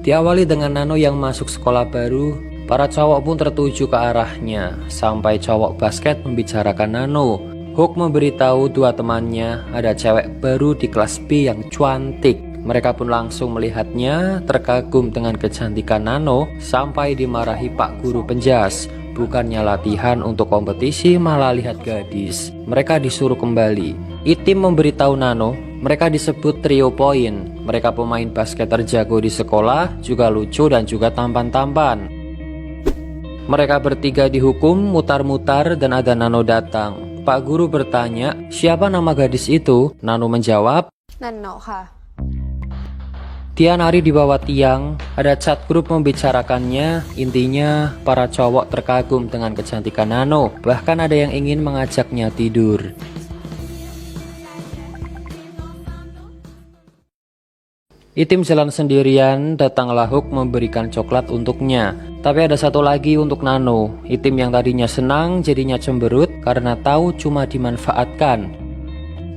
Diawali dengan Nano yang masuk sekolah baru, para cowok pun tertuju ke arahnya, sampai cowok basket membicarakan Nano. Hook memberitahu dua temannya ada cewek baru di kelas B yang cantik. Mereka pun langsung melihatnya, terkagum dengan kecantikan Nano, sampai dimarahi Pak Guru Penjas. Bukannya latihan untuk kompetisi, malah lihat gadis. Mereka disuruh kembali. Itim memberitahu Nano, mereka disebut trio poin. Mereka pemain basket terjago di sekolah, juga lucu dan juga tampan-tampan. Mereka bertiga dihukum mutar-mutar dan ada Nano datang. Pak Guru bertanya, siapa nama gadis itu? Nano menjawab, Nanoค่ะ dia nari di bawah tiang. Ada chat grup membicarakannya. Intinya para cowok terkagum dengan kecantikan Nano. Bahkan ada yang ingin mengajaknya tidur. Itim jalan sendirian, datanglah Hook memberikan coklat untuknya. Tapi ada satu lagi untuk Nano. Itim yang tadinya senang jadinya cemberut karena tahu cuma dimanfaatkan.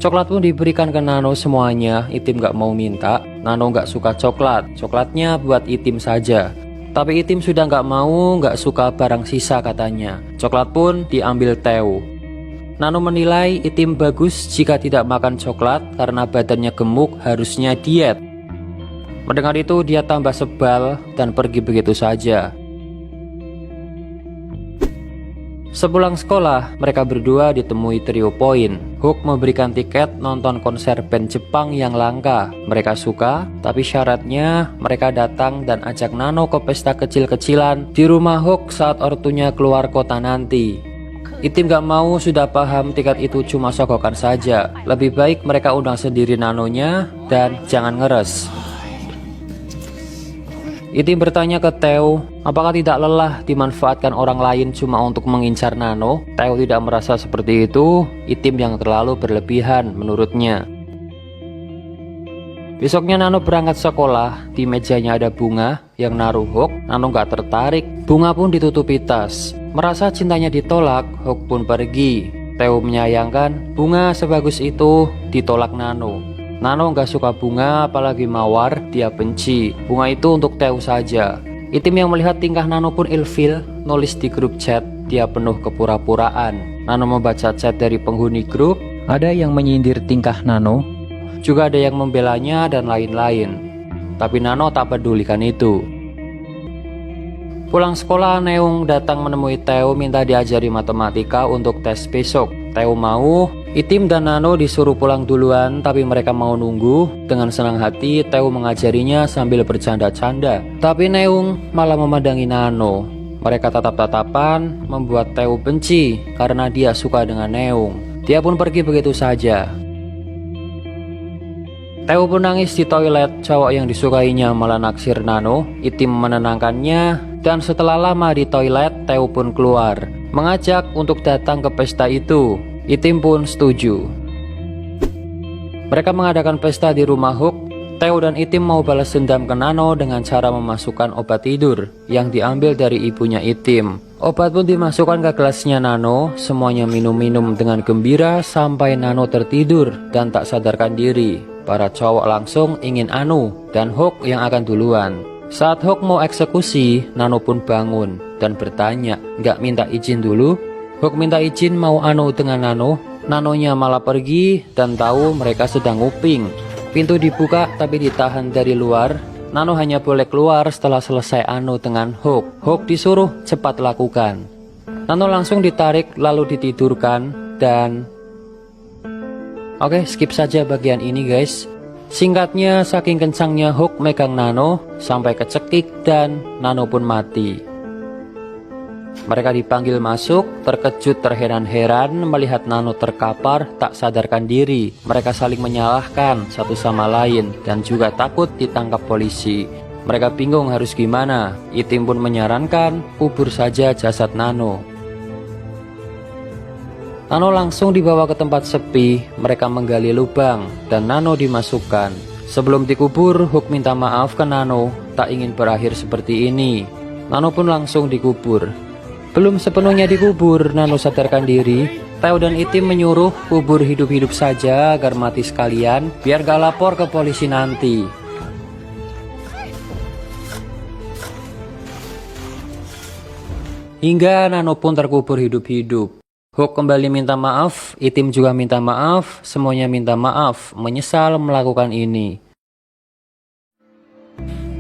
Coklat pun diberikan ke Nano semuanya. Itim gak mau minta. Nano gak suka coklat. Coklatnya buat Itim saja. Tapi Itim sudah gak mau, gak suka barang sisa katanya. Coklat pun diambil Theo. Nano menilai Itim bagus jika tidak makan coklat karena badannya gemuk, harusnya diet. Mendengar itu dia tambah sebal dan pergi begitu saja. Sepulang sekolah, mereka berdua ditemui trio poin. Hook memberikan tiket nonton konser band Jepang yang langka. Mereka suka, tapi syaratnya mereka datang dan ajak Nano ke pesta kecil-kecilan di rumah Hook saat ortunya keluar kota nanti. Itim gak mau, sudah paham tiket itu cuma sogokan saja. Lebih baik mereka undang sendiri Nanonya dan jangan ngeres. Itim bertanya ke Theo, apakah tidak lelah dimanfaatkan orang lain cuma untuk mengincar Nano? Theo tidak merasa seperti itu. Itim yang terlalu berlebihan menurutnya. Besoknya Nano berangkat sekolah. Di mejanya ada bunga yang naruh Hook. Nano gak tertarik. Bunga pun ditutupi tas. Merasa cintanya ditolak, Hook pun pergi. Theo menyayangkan bunga sebagus itu ditolak Nano. Nano gak suka bunga, apalagi mawar, dia benci. Bunga itu untuk Theo saja. Itim yang melihat tingkah Nano pun ilfil, nulis di grup chat, dia penuh kepura-puraan. Nano membaca chat dari penghuni grup, ada yang menyindir tingkah Nano, juga ada yang membelanya dan lain-lain. Tapi Nano tak pedulikan itu. Pulang sekolah, Neung datang menemui Theo minta diajari matematika untuk tes besok. Theo mau. Itim dan Nano disuruh pulang duluan, tapi mereka mau nunggu. Dengan senang hati, Theo mengajarinya sambil bercanda-canda. Tapi Neung malah memandangi Nano. Mereka tatap-tatapan, membuat Theo benci karena dia suka dengan Neung. Dia pun pergi begitu saja. Theo pun nangis di toilet. Cowok yang disukainya malah naksir Nano. Itim menenangkannya, dan setelah lama di toilet, Theo pun keluar, mengajak untuk datang ke pesta itu. Itim pun setuju. Mereka mengadakan pesta di rumah Hook. Theo dan Itim mau balas dendam ke Nano dengan cara memasukkan obat tidur yang diambil dari ibunya Itim. Obat pun dimasukkan ke gelasnya Nano. Semuanya minum-minum dengan gembira sampai Nano tertidur dan tak sadarkan diri. Para cowok langsung ingin anu dan Hook yang akan duluan. Saat Hook mau eksekusi, Nano pun bangun dan bertanya, "Nggak minta izin dulu?" Hook minta izin mau anu dengan Nano. Nanonya malah pergi dan tahu mereka sedang nguping. Pintu dibuka tapi ditahan dari luar. Nano hanya boleh keluar setelah selesai anu dengan Hook. Hook disuruh cepat lakukan. Nano langsung ditarik lalu ditidurkan dan... Oke, skip saja bagian ini guys. Singkatnya, saking kencangnya Hook megang Nano sampai kecekik dan Nano pun mati. Mereka dipanggil masuk, terkejut terheran-heran melihat Nano terkapar tak sadarkan diri. Mereka saling menyalahkan satu sama lain dan juga takut ditangkap polisi. Mereka bingung harus gimana. Itim pun menyarankan kubur saja jasad Nano. Nano langsung dibawa ke tempat sepi. Mereka menggali lubang dan Nano dimasukkan. Sebelum dikubur, Hook minta maaf ke Nano, tak ingin berakhir seperti ini. Nano pun langsung dikubur. Belum sepenuhnya dikubur, Nano sadarkan diri. Theo dan Itim menyuruh kubur hidup-hidup saja agar mati sekalian, biar gak lapor ke polisi nanti. hingga Nano pun terkubur hidup-hidup. Hook kembali minta maaf, Itim juga minta maaf, semuanya minta maaf, menyesal melakukan ini.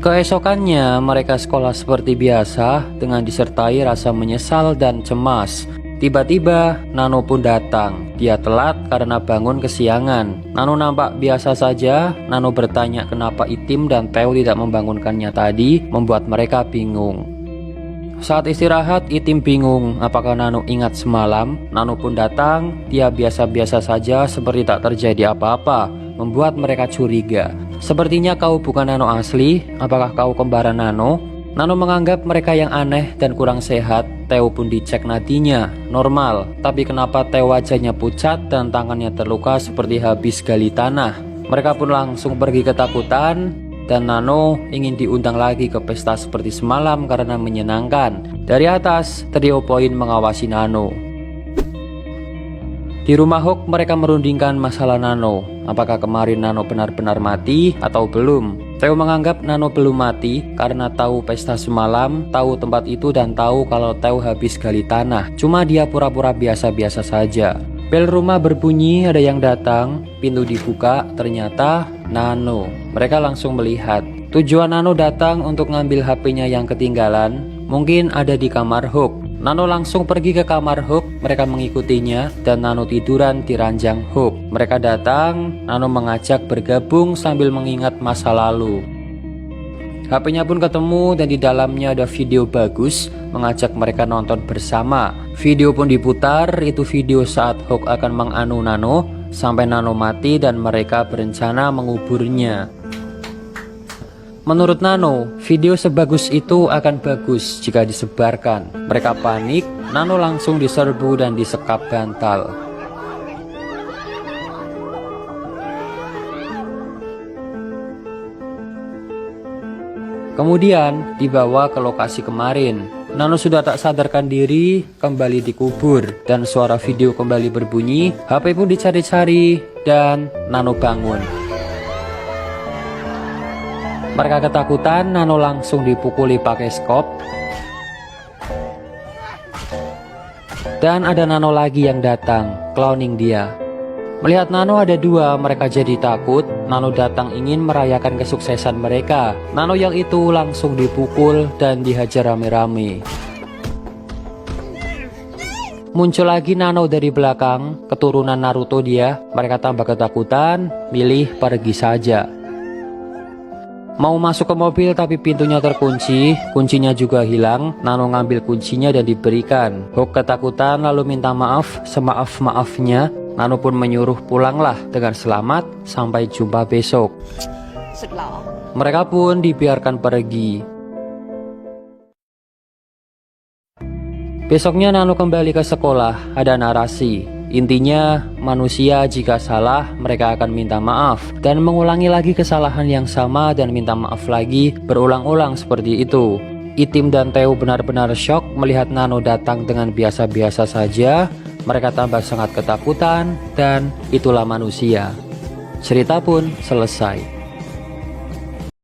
Keesokannya mereka sekolah seperti biasa dengan disertai rasa menyesal dan cemas. Tiba-tiba Nano pun datang. Dia telat karena bangun kesiangan. Nano nampak biasa saja. Nano bertanya kenapa Itim dan Theo tidak membangunkannya tadi, membuat mereka bingung. Saat istirahat, Itim bingung apakah Nano ingat semalam. Nano pun datang. Dia biasa-biasa saja seperti tak terjadi apa-apa, membuat mereka curiga. Sepertinya kau bukan Nano asli. Apakah kau kembaran Nano? Nano menganggap mereka yang aneh dan kurang sehat. Theo pun dicek nadinya, normal. Tapi kenapa Theo wajahnya pucat dan tangannya terluka seperti habis gali tanah? Mereka pun langsung pergi ketakutan. Dan Nano ingin diundang lagi ke pesta seperti semalam karena menyenangkan. Dari atas, trio Point mengawasi Nano. Di rumah Hook mereka merundingkan masalah Nano. Apakah kemarin Nano benar-benar mati atau belum? Theo menganggap Nano belum mati karena tahu pesta semalam, tahu tempat itu dan tahu kalau Theo habis gali tanah. Cuma dia pura-pura biasa-biasa saja. Bel rumah berbunyi, ada yang datang. Pintu dibuka, ternyata Nano. Mereka langsung melihat. Tujuan Nano datang untuk ngambil HP-nya yang ketinggalan. Mungkin ada di kamar Hook. Nano langsung pergi ke kamar Hook. Mereka mengikutinya dan Nano tiduran di ranjang Hook. Mereka datang, Nano mengajak bergabung sambil mengingat masa lalu. HP-nya pun ketemu dan di dalamnya ada video bagus, mengajak mereka nonton bersama. Video pun diputar, itu video saat Hook akan menganu Nano sampai Nano mati dan mereka berencana menguburnya. Menurut Nano, video sebagus itu akan bagus jika disebarkan. Mereka panik, Nano langsung diserbu dan disekap bantal. Kemudian dibawa ke lokasi kemarin. Nano sudah tak sadarkan diri, kembali dikubur. Dan suara video kembali berbunyi, HP pun dicari-cari dan Nano bangun. Mereka ketakutan, Nano langsung dipukuli pakai skop. Dan ada Nano lagi yang datang, cloning dia. Melihat Nano ada dua, mereka jadi takut. Nano datang ingin merayakan kesuksesan mereka. Nano yang itu langsung dipukul dan dihajar rame-rame. Muncul lagi Nano dari belakang, keturunan Naruto dia. Mereka tambah ketakutan, milih pergi saja. Mau masuk ke mobil tapi pintunya terkunci, kuncinya juga hilang. Nano ngambil kuncinya dan diberikan. Hook ketakutan lalu minta maaf, semaaf-maafnya. Nano pun menyuruh pulanglah dengan selamat, sampai jumpa besok. Mereka pun dibiarkan pergi. Besoknya Nano kembali ke sekolah, ada narasi. Intinya, manusia jika salah, mereka akan minta maaf dan mengulangi lagi kesalahan yang sama dan minta maaf lagi, berulang-ulang seperti itu. Itim dan Theo benar-benar shock melihat Nano datang dengan biasa-biasa saja. Mereka tambah sangat ketakutan dan itulah manusia. Cerita pun selesai.